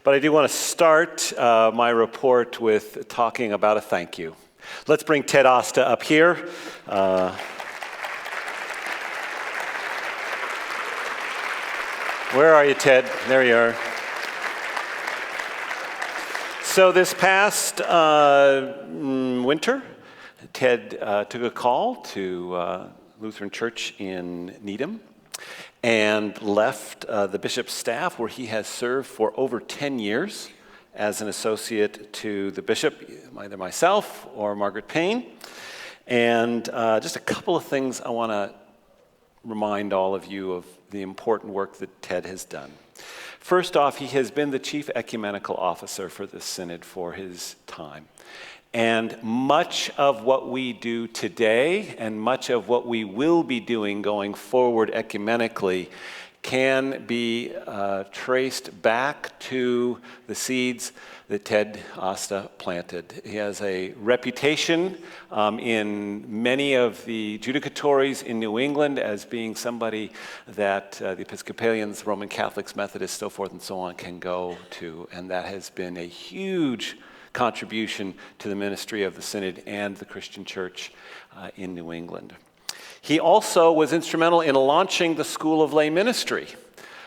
But I do want to start my report with talking about a thank you. Let's bring Ted Hasta up here. Where are you, Ted? There you are. So this past winter, Ted took a call to Lutheran Church in Needham and left the bishop's staff, where he has served for over 10 years as an associate to the bishop, either myself or Margaret Payne. And just a couple of things I want to remind all of you of the important work that Ted has done. First off, he has been the chief ecumenical officer for the synod for his time. And much of what we do today and much of what we will be doing going forward ecumenically can be traced back to the seeds that Ted Hasta planted. He has a reputation in many of the judicatories in New England as being somebody that the Episcopalians, Roman Catholics, Methodists, so forth and so on can go to. And that has been a huge contribution to the ministry of the Synod and the Christian Church in New England. He also was instrumental in launching the School of Lay Ministry,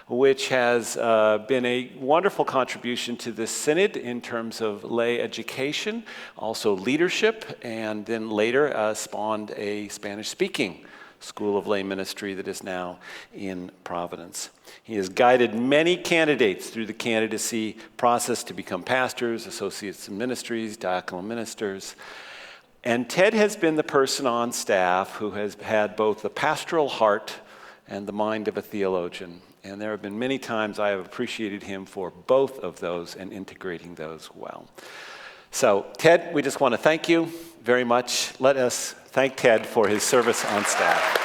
which has been a wonderful contribution to the Synod in terms of lay education, also leadership, and then later spawned a Spanish-speaking School of Lay Ministry that is now in Providence. He has guided many candidates through the candidacy process to become pastors, associates in ministries, diaconal ministers. And Ted has been the person on staff who has had both the pastoral heart and the mind of a theologian. And there have been many times I have appreciated him for both of those and integrating those well. So, Ted, we just want to thank you very much. Let us thank Ted for his service on staff.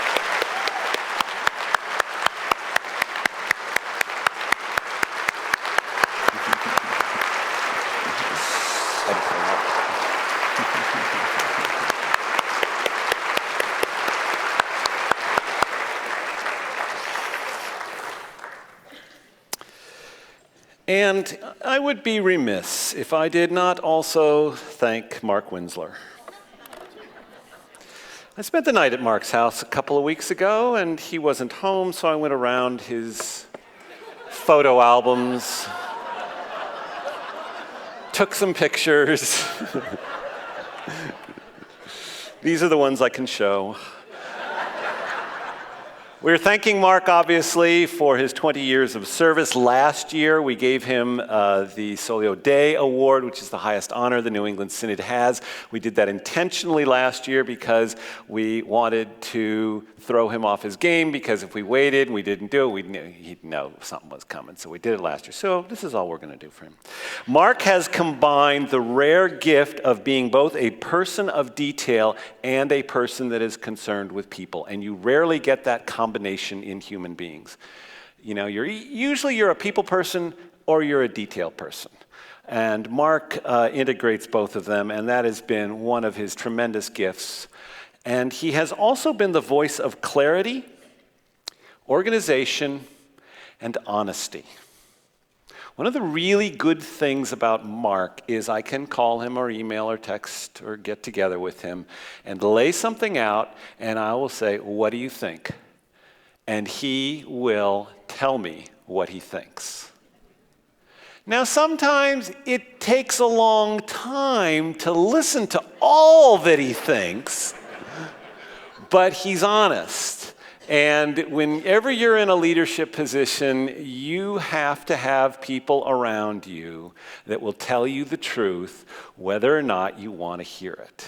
And I would be remiss if I did not also thank Mark Winslow. I spent the night at Mark's house a couple of weeks ago, and he wasn't home, so I went around his photo albums, took some pictures. These are the ones I can show. We're thanking Mark, obviously, for his 20 years of service. Last year, we gave him the Solio Dei Award, which is the highest honor the New England Synod has. We did that intentionally last year because we wanted to throw him off his game, because if we waited and we didn't do it, he'd know something was coming. So we did it last year. So this is all we're going to do for him. Mark has combined the rare gift of being both a person of detail and a person that is concerned with people. And you rarely get that combination in human beings. You know, you're a people person or you're a detail person. And Mark integrates both of them, and that has been one of his tremendous gifts. And he has also been the voice of clarity, organization, and honesty. One of the really good things about Mark is I can call him or email or text or get together with him and lay something out, and I will say, "What do you think?" And he will tell me what he thinks. Now, sometimes it takes a long time to listen to all that he thinks, but he's honest. And whenever you're in a leadership position, you have to have people around you that will tell you the truth, whether or not you want to hear it.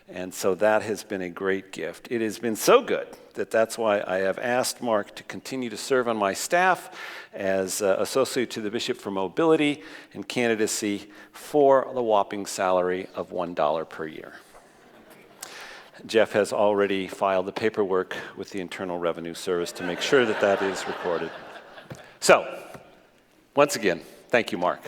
And so that has been a great gift. It has been so good that that's why I have asked Mark to continue to serve on my staff as associate to the bishop for mobility and candidacy for the whopping salary of $1 per year. Jeff has already filed the paperwork with the Internal Revenue Service to make sure that that is recorded. So, once again, thank you, Mark.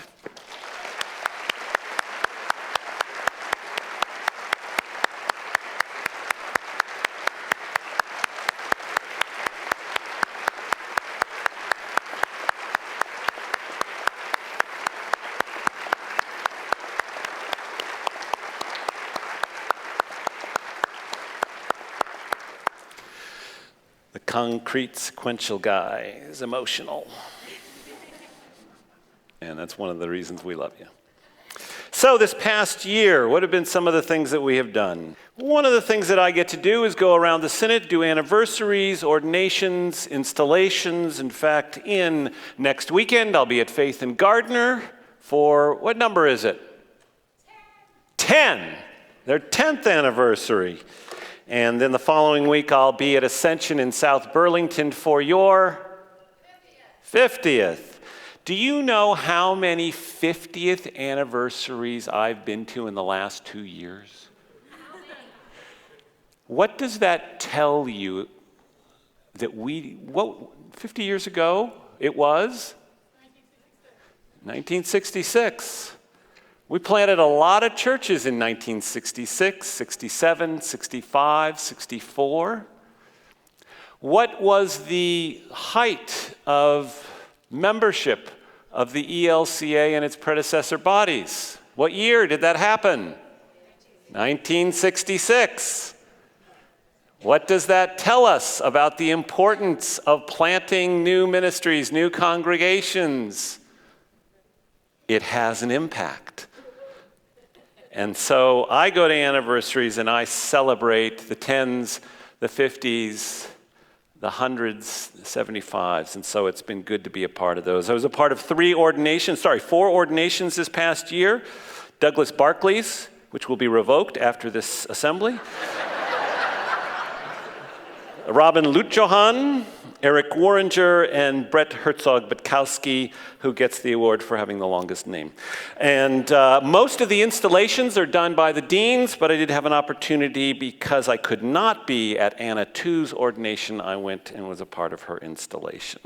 The concrete sequential guy is emotional. And that's one of the reasons we love you. So this past year, what have been some of the things that we have done? One of the things that I get to do is go around the Synod, do anniversaries, ordinations, installations. In fact, next weekend, I'll be at Faith and Gardner for, what number is it? 10. Their 10th anniversary. And then the following week, I'll be at Ascension in South Burlington for your 50th. Do you know how many 50th anniversaries I've been to in the last 2 years? What does that tell you that 50 years ago it was? 1966. We planted a lot of churches in 1966, 67, 65, 64. What was the height of membership of the ELCA and its predecessor bodies? What year did that happen? 1966. What does that tell us about the importance of planting new ministries, new congregations? It has an impact. And so I go to anniversaries and I celebrate the 10s, the 50s, the 100s, the 75s, and so it's been good to be a part of those. I was a part of 4 ordinations this past year. Douglas Barclay's, which will be revoked after this assembly. Robin Lutjohan, Eric Warringer, and Brett Herzog-Butkowski, who gets the award for having the longest name. And most of the installations are done by the deans, but I did have an opportunity because I could not be at Anna Tu's ordination. I went and was a part of her installation.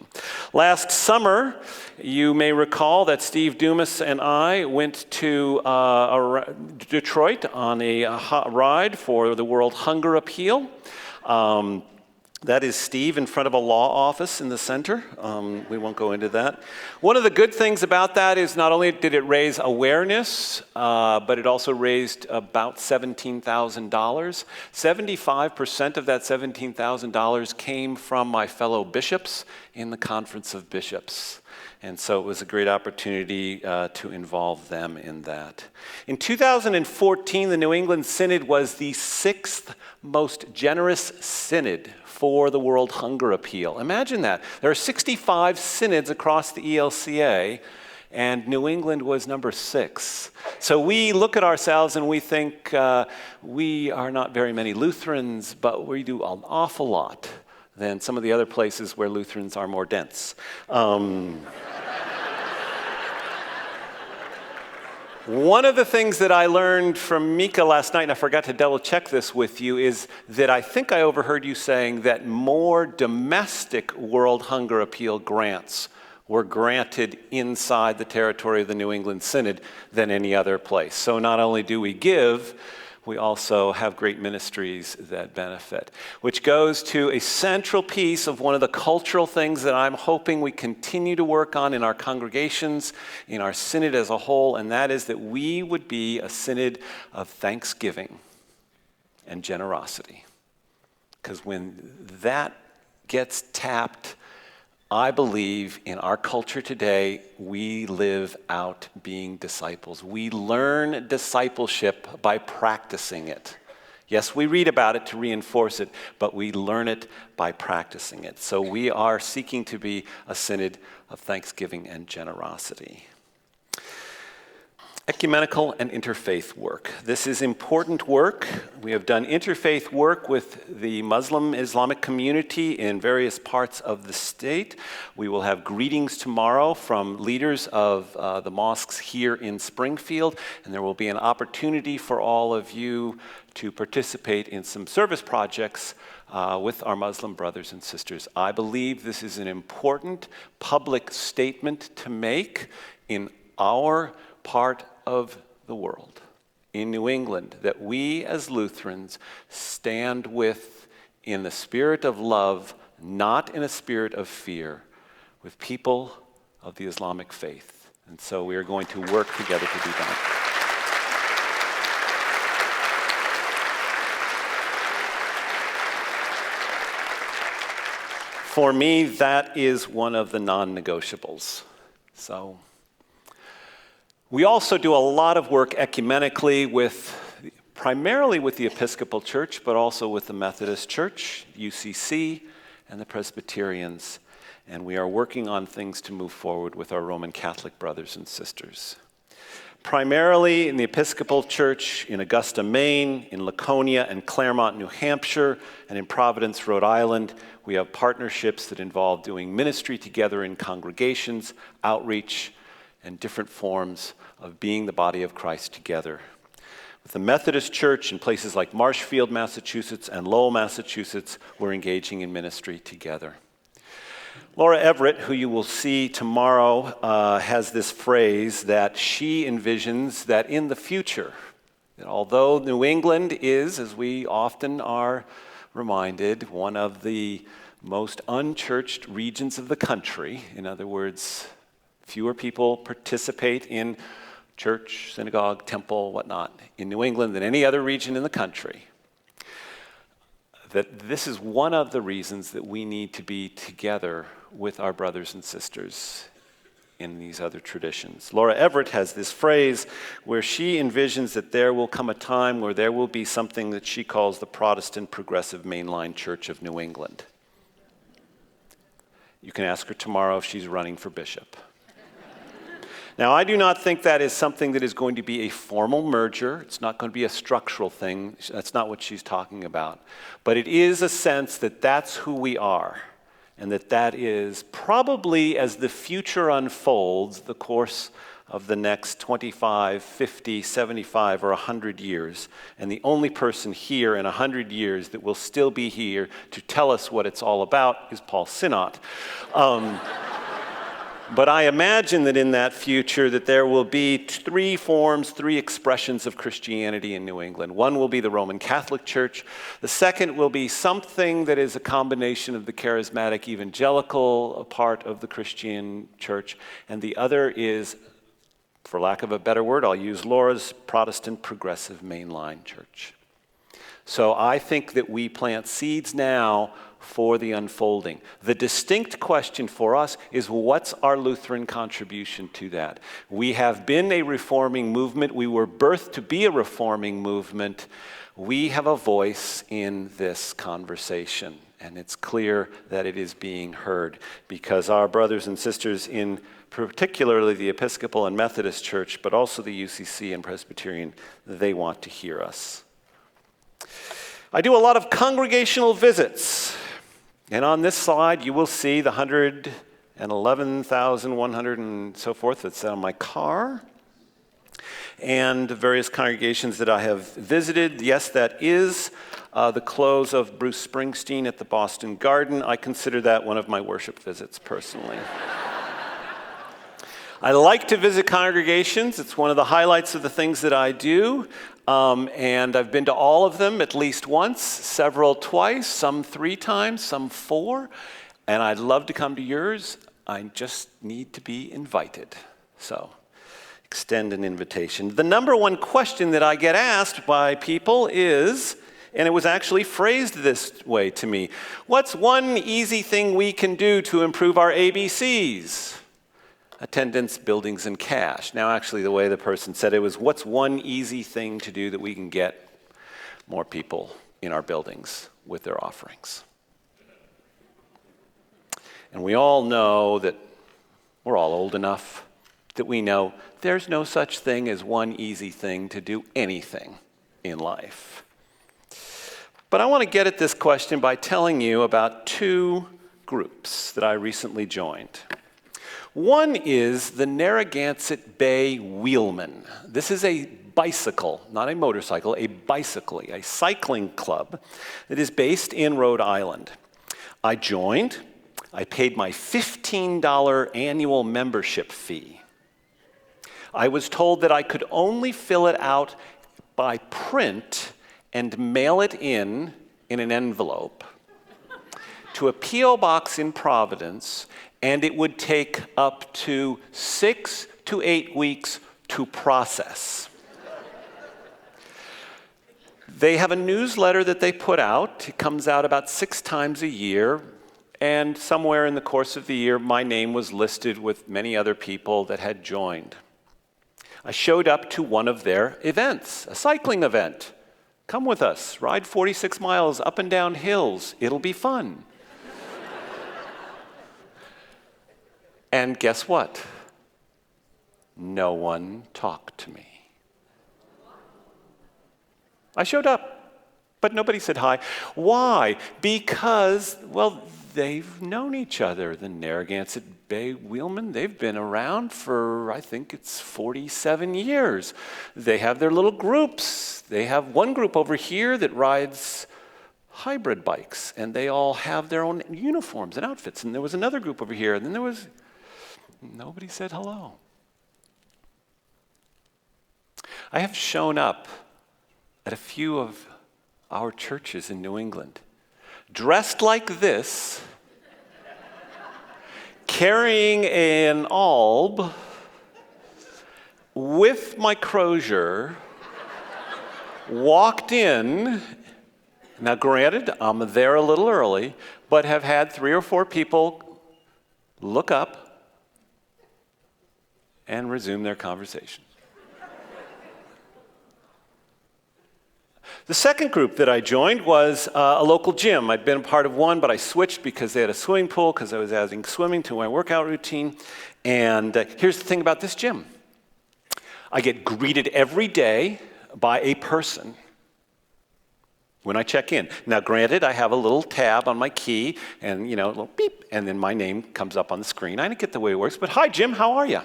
Last summer, you may recall that Steve Dumas and I went to Detroit on a ride for the World Hunger Appeal. That is Steve in front of a law office in the center. We won't go into that. One of the good things about that is not only did it raise awareness, but it also raised about $17,000. 75% of that $17,000 came from my fellow bishops in the Conference of Bishops. And so it was a great opportunity to involve them in that. In 2014, the New England Synod was the 6th most generous synod for the World Hunger Appeal. Imagine that. There are 65 synods across the ELCA, and New England was number 6. So we look at ourselves and we think we are not very many Lutherans, but we do an awful lot than some of the other places where Lutherans are more dense. One of the things that I learned from Mika last night, and I forgot to double check this with you, is that I think I overheard you saying that more domestic World Hunger Appeal grants were granted inside the territory of the New England Synod than any other place. So not only do we give, we also have great ministries that benefit, which goes to a central piece of one of the cultural things that I'm hoping we continue to work on in our congregations, in our synod as a whole, and that is that we would be a synod of thanksgiving and generosity. Because when that gets tapped, I believe in our culture today, we live out being disciples. We learn discipleship by practicing it. Yes, we read about it to reinforce it, but we learn it by practicing it. So we are seeking to be a synod of thanksgiving and generosity. Ecumenical and interfaith work. This is important work. We have done interfaith work with the Muslim Islamic community in various parts of the state. We will have greetings tomorrow from leaders of the mosques here in Springfield, and there will be an opportunity for all of you to participate in some service projects with our Muslim brothers and sisters. I believe this is an important public statement to make in our part of the world, in New England, that we as Lutherans stand with in the spirit of love, not in a spirit of fear, with people of the Islamic faith. And so we are going to work together to do that. For me, that is one of the non-negotiables. So we also do a lot of work ecumenically primarily with the Episcopal Church, but also with the Methodist Church, UCC, and the Presbyterians. And we are working on things to move forward with our Roman Catholic brothers and sisters. Primarily in the Episcopal Church in Augusta, Maine, in Laconia and Claremont, New Hampshire, and in Providence, Rhode Island, we have partnerships that involve doing ministry together in congregations, outreach, and different forms of being the body of Christ together. With the Methodist Church in places like Marshfield, Massachusetts, and Lowell, Massachusetts, we're engaging in ministry together. Laura Everett, who you will see tomorrow, has this phrase that she envisions that in the future, that although New England is, as we often are reminded, one of the most unchurched regions of the country, in other words, fewer people participate in church, synagogue, temple, whatnot, in New England than any other region in the country, that this is one of the reasons that we need to be together with our brothers and sisters in these other traditions. Laura Everett has this phrase where she envisions that there will come a time where there will be something that she calls the Protestant Progressive Mainline Church of New England. You can ask her tomorrow if she's running for bishop. Now, I do not think that is something that is going to be a formal merger. It's not going to be a structural thing. That's not what she's talking about. But it is a sense that that's who we are, and that is probably, as the future unfolds, the course of the next 25, 50, 75, or 100 years, and the only person here in 100 years that will still be here to tell us what it's all about is Paul Sinnott. But I imagine that in that future that there will be three forms, three expressions of Christianity in New England. One will be the Roman Catholic Church. The second will be something that is a combination of the charismatic evangelical part of the Christian church. And the other is, for lack of a better word, I'll use Laura's Protestant Progressive Mainline Church. So I think that we plant seeds now for the unfolding. The distinct question for us is, what's our Lutheran contribution to that? We have been a reforming movement. We were birthed to be a reforming movement. We have a voice in this conversation, and it's clear that it is being heard because our brothers and sisters in particularly the Episcopal and Methodist Church, but also the UCC and Presbyterian, they want to hear us. I do a lot of congregational visits. And on this slide, you will see the 111,100 and so forth that's on my car, and various congregations that I have visited. Yes, that is the close of Bruce Springsteen at the Boston Garden. I consider that one of my worship visits personally. I like to visit congregations. It's one of the highlights of the things that I do. And I've been to all of them at least once, several twice, some 3 times, some 4. And I'd love to come to yours. I just need to be invited. So extend an invitation. The number one question that I get asked by people is, and it was actually phrased this way to me, what's one easy thing we can do to improve our ABCs? Attendance, buildings, and cash. Now, actually, the way the person said it was, what's one easy thing to do that we can get more people in our buildings with their offerings? And we all know that we're all old enough that we know there's no such thing as one easy thing to do anything in life. But I want to get at this question by telling you about 2 groups that I recently joined. One is the Narragansett Bay Wheelmen. This is a bicycle, not a motorcycle, a bicycle, a cycling club that is based in Rhode Island. I joined. I paid my $15 annual membership fee. I was told that I could only fill it out by print and mail it in an envelope to a P.O. box in Providence, and it would take up to 6 to 8 weeks to process. They have a newsletter that they put out. It comes out about 6 times a year, And somewhere in the course of the year, my name was listed with many other people that had joined. I showed up to one of their events, a cycling event. Come with us, ride 46 miles up and down hills. It'll be fun. And guess what? No one talked to me. I showed up, but nobody said hi. Why? Because, well, they've known each other. The Narragansett Bay Wheelmen, they've been around for, I think it's 47 years. They have their little groups. They have one group over here that rides hybrid bikes, and they all have their own uniforms and outfits. And there was another group over here, and then nobody said hello. I have shown up at a few of our churches in New England, dressed like this, carrying an alb with my crozier, walked in. Now granted, I'm there a little early, but have had 3 or 4 people look up and resume their conversation. The second group that I joined was a local gym. I'd been a part of one, but I switched because they had a swimming pool because I was adding swimming to my workout routine. And here's the thing about this gym. I get greeted every day by a person when I check in. Now, granted, I have a little tab on my key and, a little beep, and then my name comes up on the screen. I don't get the way it works, but hi, Jim, how are you?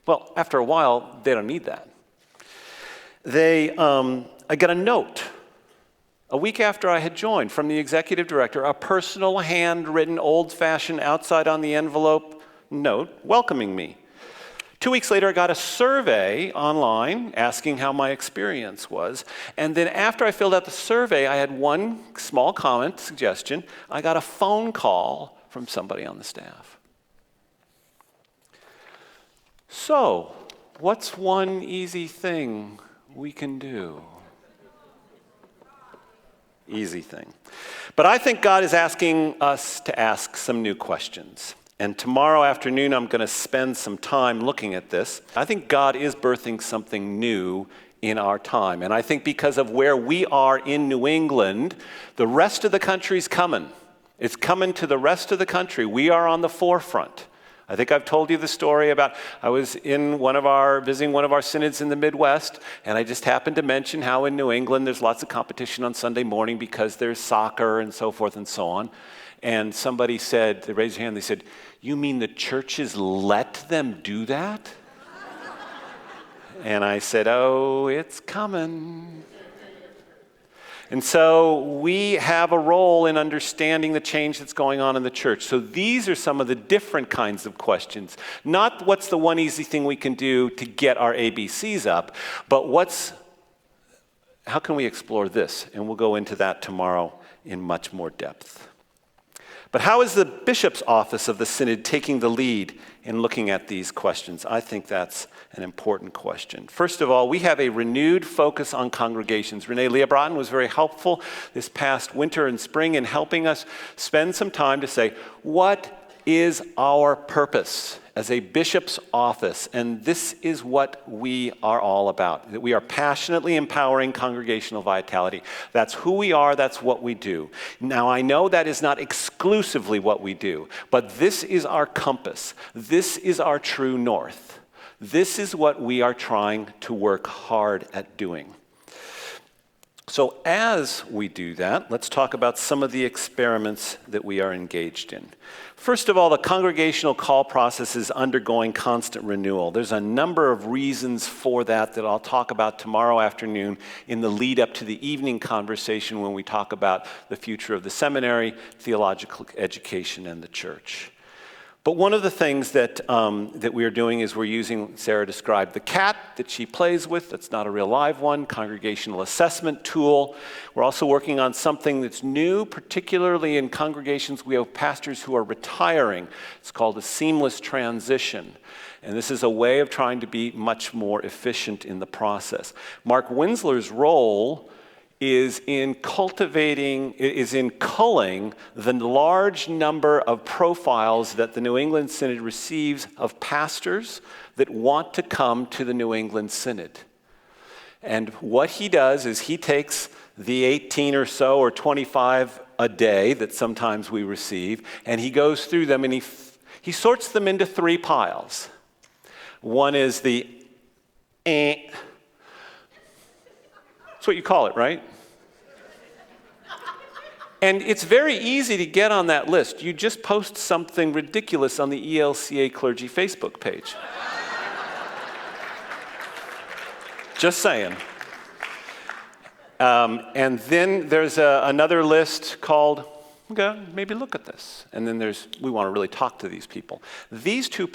Well, after a while, they don't need that. I got a note a week after I had joined from the executive director, a personal, handwritten, old-fashioned, outside on the envelope note welcoming me. 2 weeks later, I got a survey online asking how my experience was. And then after I filled out the survey, I had one small comment, suggestion. I got a phone call from somebody on the staff. So, what's one easy thing we can do? Easy thing. But I think God is asking us to ask some new questions. And tomorrow afternoon, I'm going to spend some time looking at this. I think God is birthing something new in our time. And I think because of where we are in New England, the rest of the country's coming. It's coming to the rest of the country. We are on the forefront. I think I've told you the story about I was visiting one of our synods in the Midwest, and I just happened to mention how in New England there's lots of competition on Sunday morning because there's soccer and so forth and so on. And somebody said, they raised their hand, they said, "You mean the churches let them do that?" And I said, "Oh, it's coming." And so we have a role in understanding the change that's going on in the church. So these are some of the different kinds of questions. Not what's the one easy thing we can do to get our ABCs up, but how can we explore this? And we'll go into that tomorrow in much more depth. But how is the bishop's office of the synod taking the lead in looking at these questions? I think that's an important question. First of all, we have a renewed focus on congregations. Renee Leobrotten was very helpful this past winter and spring in helping us spend some time to say, what is our purpose as a bishop's office? And this is what we are all about. That we are passionately empowering congregational vitality. That's who we are, that's what we do. Now, I know that is not exclusively what we do, but this is our compass. This is our true north. This is what we are trying to work hard at doing. So as we do that, let's talk about some of the experiments that we are engaged in. First of all, the congregational call process is undergoing constant renewal. There's a number of reasons for that I'll talk about tomorrow afternoon in the lead up to the evening conversation when we talk about the future of the seminary, theological education, and the church. But one of the things that we are doing is we're using, Sarah described, the cat that she plays with. That's not a real live one, congregational assessment tool. We're also working on something that's new, particularly in congregations. We have pastors who are retiring. It's called a seamless transition. And this is a way of trying to be much more efficient in the process. Mark Winslow's role is in culling the large number of profiles that the New England Synod receives of pastors that want to come to the New England Synod. And what he does is he takes the 18 or so or 25 a day that sometimes we receive, and he goes through them and he sorts them into 3 piles. One is the that's what you call it, right? And it's very easy to get on that list. You just post something ridiculous on the ELCA Clergy Facebook page. Just saying. And then there's another list called, okay, maybe look at this. And then we want to really talk to these people. These 2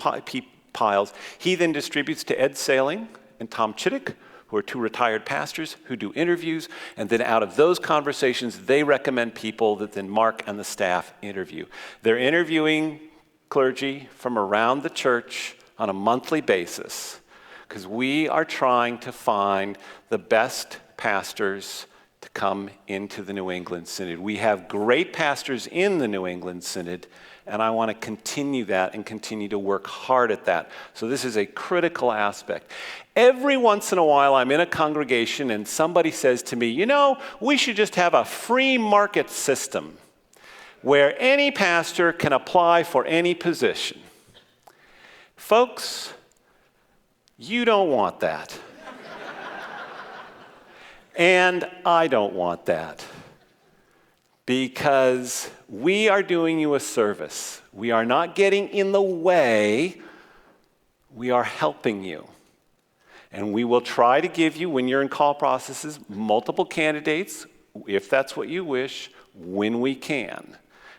piles, he then distributes to Ed Sailing and Tom Chittick, who are 2 retired pastors who do interviews. And then out of those conversations, they recommend people that then Mark and the staff interview. They're interviewing clergy from around the church on a monthly basis, because we are trying to find the best pastors to come into the New England Synod. We have great pastors in the New England Synod, and I want to continue that and continue to work hard at that. So this is a critical aspect. Every once in a while, I'm in a congregation and somebody says to me, we should just have a free market system where any pastor can apply for any position. Folks, you don't want that. And I don't want that. Because we are doing you a service. We are not getting in the way. We are helping you. And we will try to give you, when you're in call processes, multiple candidates, if that's what you wish, when we can.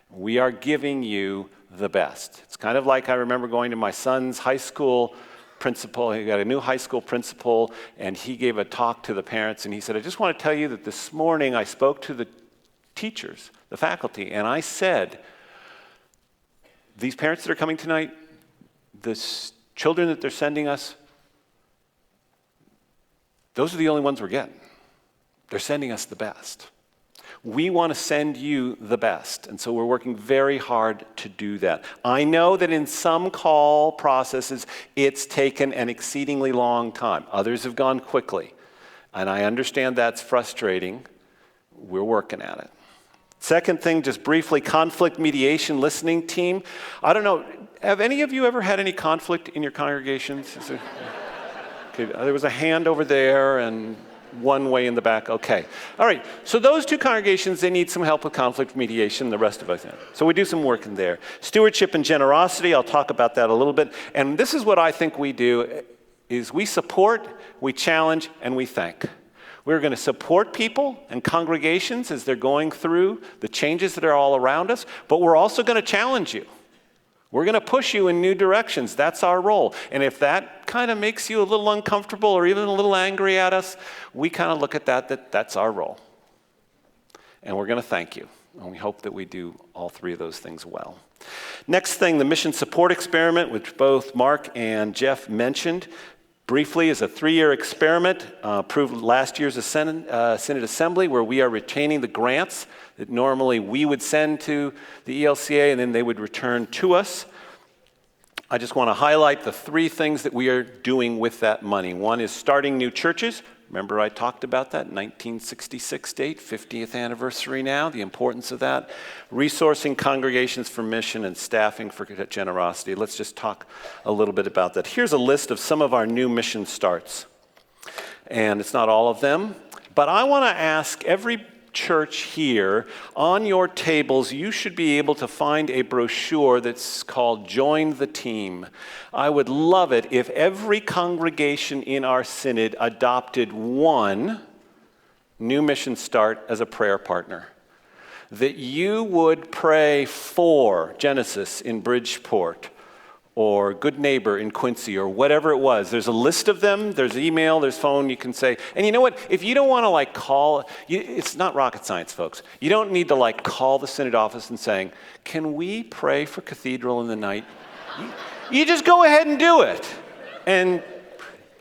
We are giving you the best. It's kind of like I remember going to my son's high school principal. He got a new high school principal, and he gave a talk to the parents, and he said, I just want to tell you that this morning I spoke to the teachers, the faculty, and I said, these parents that are coming tonight, the children that they're sending us, those are the only ones we're getting. They're sending us the best. We want to send you the best, and so we're working very hard to do that. I know that in some call processes, it's taken an exceedingly long time. Others have gone quickly, and I understand that's frustrating. We're working at it. Second thing, just briefly, conflict mediation listening team. I don't know, have any of you ever had any conflict in your congregations? Okay, there was a hand over there and one way in the back. Okay. All right. So those 2 congregations, they need some help with conflict mediation. The rest of us don't. So we do some work in there. Stewardship and generosity. I'll talk about that a little bit. And this is what I think we do, is we support, we challenge, and we thank. We're going to support people and congregations as they're going through the changes that are all around us, but we're also going to challenge you. We're going to push you in new directions. That's our role. And if that kind of makes you a little uncomfortable or even a little angry at us, we kind of look at that's our role. And we're going to thank you. And we hope that we do all 3 of those things well. Next thing, the mission support experiment, which both Mark and Jeff mentioned briefly, is a 3-year experiment approved last year's Synod Assembly, where we are retaining the grants that normally we would send to the ELCA, and then they would return to us. I just want to highlight the 3 things that we are doing with that money. One is starting new churches. Remember I talked about that 1966 date, 50th anniversary now, the importance of that. Resourcing congregations for mission and staffing for generosity. Let's just talk a little bit about that. Here's a list of some of our new mission starts. And it's not all of them, but I want to ask every church here, on your tables, you should be able to find a brochure that's called Join the Team. I would love it if every congregation in our synod adopted one new mission start as a prayer partner. That you would pray for Genesis in Bridgeport, or Good Neighbor in Quincy, or whatever it was. There's a list of them. There's email, there's phone, you can say. And you know what? If you don't want to call, it's not rocket science, folks. You don't need to call the synod office and saying, can we pray for Cathedral in the night? You just go ahead and do it. And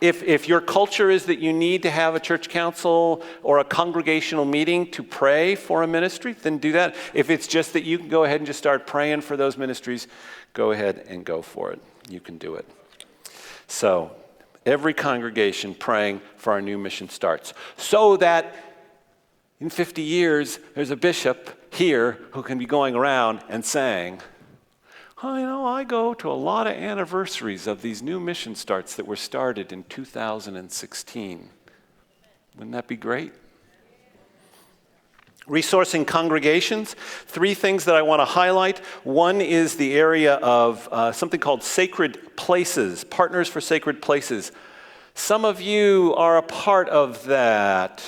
If your culture is that you need to have a church council or a congregational meeting to pray for a ministry, then do that. If it's just that you can go ahead and just start praying for those ministries, go ahead and go for it. You can do it. So, every congregation praying for our new mission starts, so that in 50 years, there's a bishop here who can be going around and saying, I go to a lot of anniversaries of these new mission starts that were started in 2016. Wouldn't that be great? Resourcing congregations, 3 things that I want to highlight. One is the area of something called sacred places, Partners for Sacred Places. Some of you are a part of that.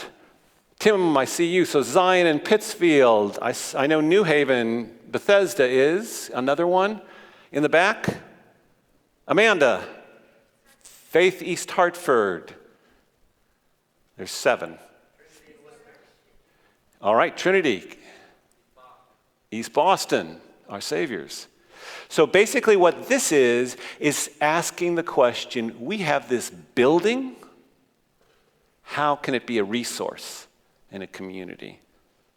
Tim, I see you. So Zion and Pittsfield. I know New Haven, Bethesda is another one. In the back, Amanda, Faith East Hartford. There's 7. All right, Trinity, East Boston, our Saviors. So basically what this is asking the question, we have this building, how can it be a resource in a community?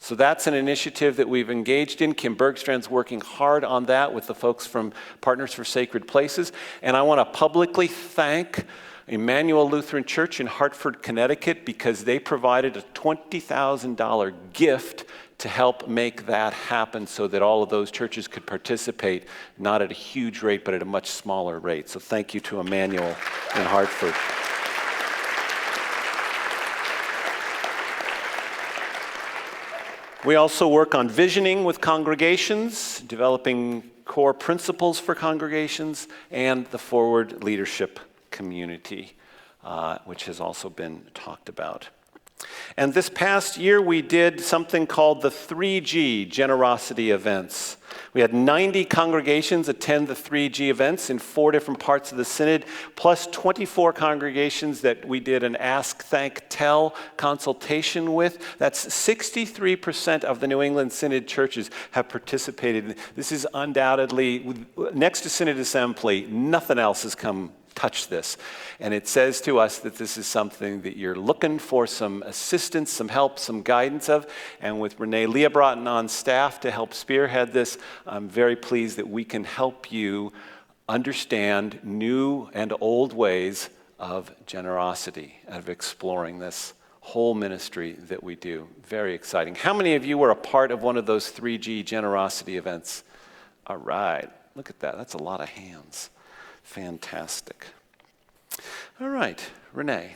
So that's an initiative that we've engaged in. Kim Bergstrand's working hard on that with the folks from Partners for Sacred Places. And I want to publicly thank Emmanuel Lutheran Church in Hartford, Connecticut, because they provided a $20,000 gift to help make that happen so that all of those churches could participate, not at a huge rate, but at a much smaller rate. So thank you to Emmanuel in Hartford. We also work on visioning with congregations, developing core principles for congregations, and the forward leadership community, which has also been talked about. And this past year, we did something called the 3G generosity events. We had 90 congregations attend the 3G events in 4 different parts of the synod, plus 24 congregations that we did an Ask, Thank, Tell consultation with. That's 63% of the New England Synod churches have participated. This is undoubtedly, next to Synod Assembly, nothing else has come touch this. And it says to us that this is something that you're looking for some assistance, some help, some guidance of. And with Renee Leobrotten on staff to help spearhead this, I'm very pleased that we can help you understand new and old ways of generosity, of exploring this whole ministry that we do. Very exciting. How many of you were a part of one of those 3G generosity events? All right. Look at that. That's a lot of hands. Fantastic. All right, Renee.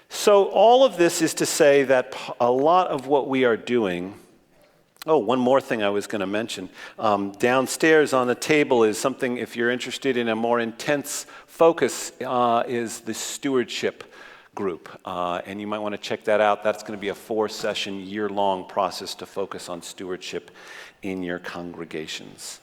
So all of this is to say that a lot of what we are doing, one more thing I was going to mention. Downstairs on the table is something, if you're interested in a more intense focus, is the stewardship group. And you might want to check that out. That's going to be a 4-session, year-long process to focus on stewardship in your congregations.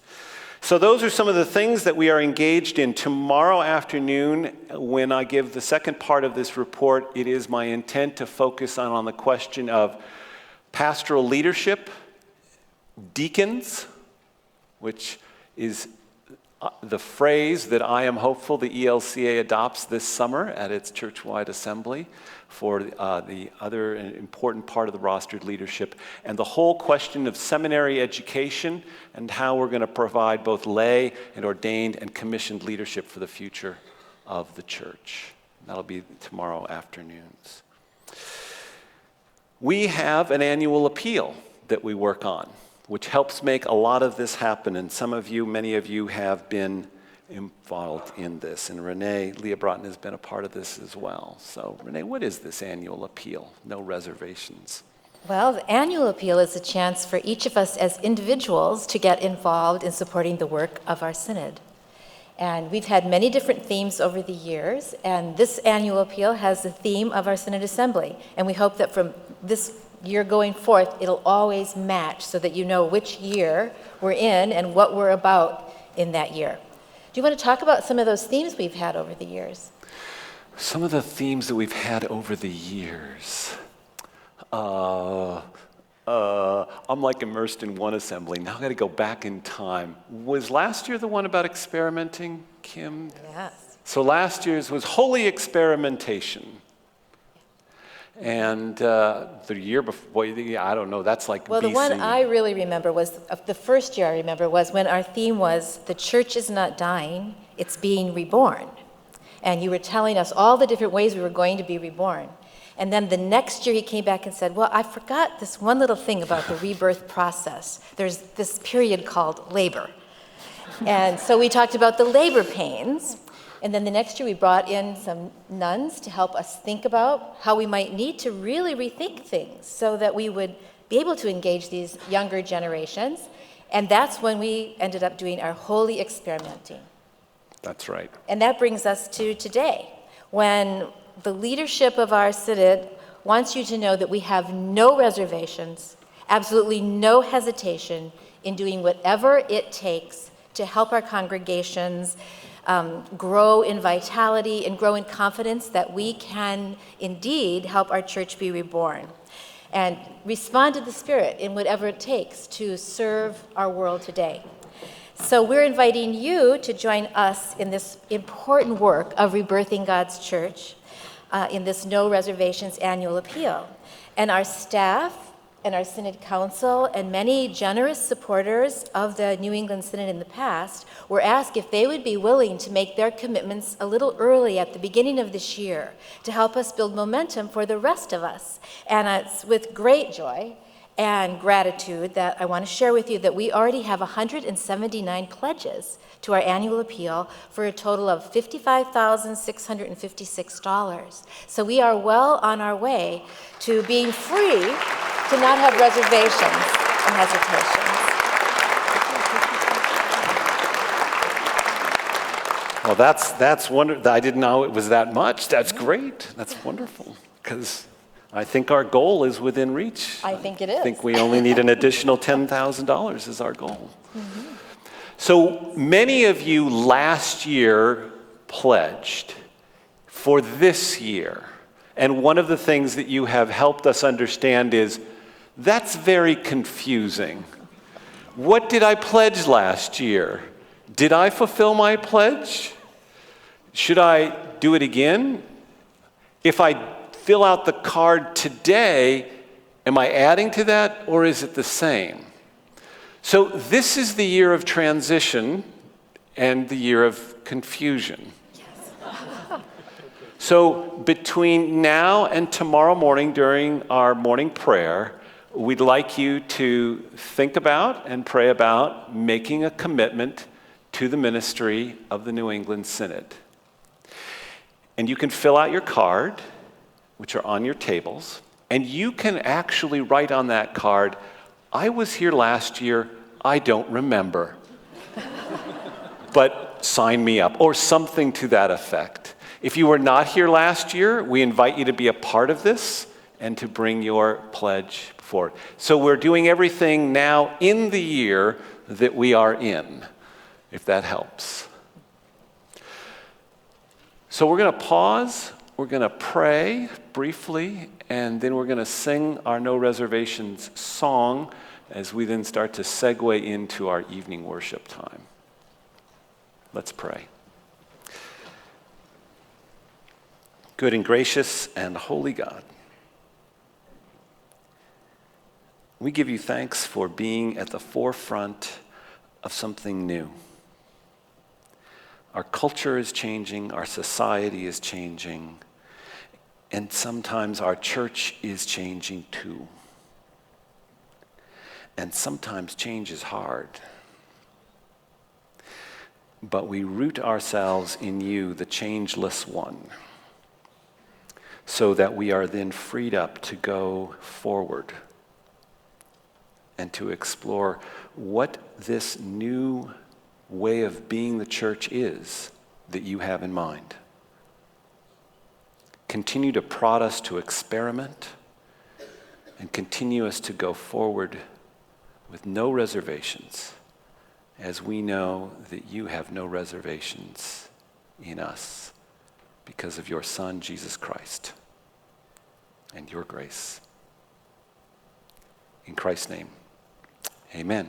So those are some of the things that we are engaged in. Tomorrow afternoon, when I give the second part of this report, it is my intent to focus on the question of pastoral leadership, deacons, which is the phrase that I am hopeful the ELCA adopts this summer at its church-wide assembly for the other important part of the rostered leadership, and the whole question of seminary education and how we're going to provide both lay and ordained and commissioned leadership for the future of the church. That'll be tomorrow afternoons. We have an annual appeal that we work on, which helps make a lot of this happen, and many of you have been involved in this, and Renee Leobrotten has been a part of this as well. So, Renee, what is this annual appeal? No reservations. Well, the annual appeal is a chance for each of us as individuals to get involved in supporting the work of our synod. And we've had many different themes over the years, and this annual appeal has the theme of our Synod Assembly, and we hope that from this year going forth, it'll always match so that you know which year we're in and what we're about in that year. Do you want to talk about some of those themes we've had over the years? Some of the themes that we've had over the years. I'm like immersed in one assembly. Now I've got to go back in time. Was last year the one about experimenting, Kim? Yes. So last year's was Holy Experimentation. And the year before, I don't know, that's like Well, the BC. one I really remember was, the first year I remember was when our theme was, the church is not dying, it's being reborn. And you were telling us all the different ways we were going to be reborn. And then the next year he came back and said, well, I forgot this one little thing about the rebirth process. There's this period called labor. And so we talked about the labor pains. And then the next year we brought in some nuns to help us think about how we might need to really rethink things so that we would be able to engage these younger generations. And that's when we ended up doing our holy experimenting. That's right. And that brings us to today, when the leadership of our synod wants you to know that we have no reservations, absolutely no hesitation in doing whatever it takes to help our congregations grow in vitality and grow in confidence that we can indeed help our church be reborn and respond to the Spirit in whatever it takes to serve our world today. So we're inviting you to join us in this important work of rebirthing God's church in this No Reservations annual appeal. And our staff and our Synod Council and many generous supporters of the New England Synod in the past were asked if they would be willing to make their commitments a little early at the beginning of this year to help us build momentum for the rest of us. And it's with great joy and gratitude that I want to share with you that we already have 179 pledges to our annual appeal for a total of $55,656. So we are well on our way to being free to not have reservations and hesitations. Well, that's wonderful. I didn't know it was that much. That's great. That's wonderful. Because I think our goal is within reach. I think it is. I think we only need an additional $10,000 is our goal. Mm-hmm. So many of you last year pledged for this year. And one of the things that you have helped us understand is that's very confusing. What did I pledge last year? Did I fulfill my pledge? Should I do it again? If I fill out the card today, am I adding to that or is it the same? So this is the year of transition and the year of confusion. Yes. So between now and tomorrow morning during our morning prayer, we'd like you to think about and pray about making a commitment to the ministry of the New England Synod. And you can fill out your card, which are on your tables, and you can actually write on that card, I was here last year, I don't remember. But sign me up, or something to that effect. If you were not here last year, we invite you to be a part of this and to bring your pledge forward. So we're doing everything now in the year that we are in, if that helps. So we're going to pause, we're going to pray briefly, and then we're going to sing our No Reservations song as we then start to segue into our evening worship time. Let's pray. Good and gracious and holy God, we give you thanks for being at the forefront of something new. Our culture is changing, our society is changing, and sometimes our church is changing too. And sometimes change is hard. But we root ourselves in you, the changeless one, so that we are then freed up to go forward and to explore what this new way of being the church is that you have in mind. Continue to prod us to experiment and continue us to go forward with no reservations, as we know that you have no reservations in us because of your Son, Jesus Christ, and your grace. In Christ's name, amen.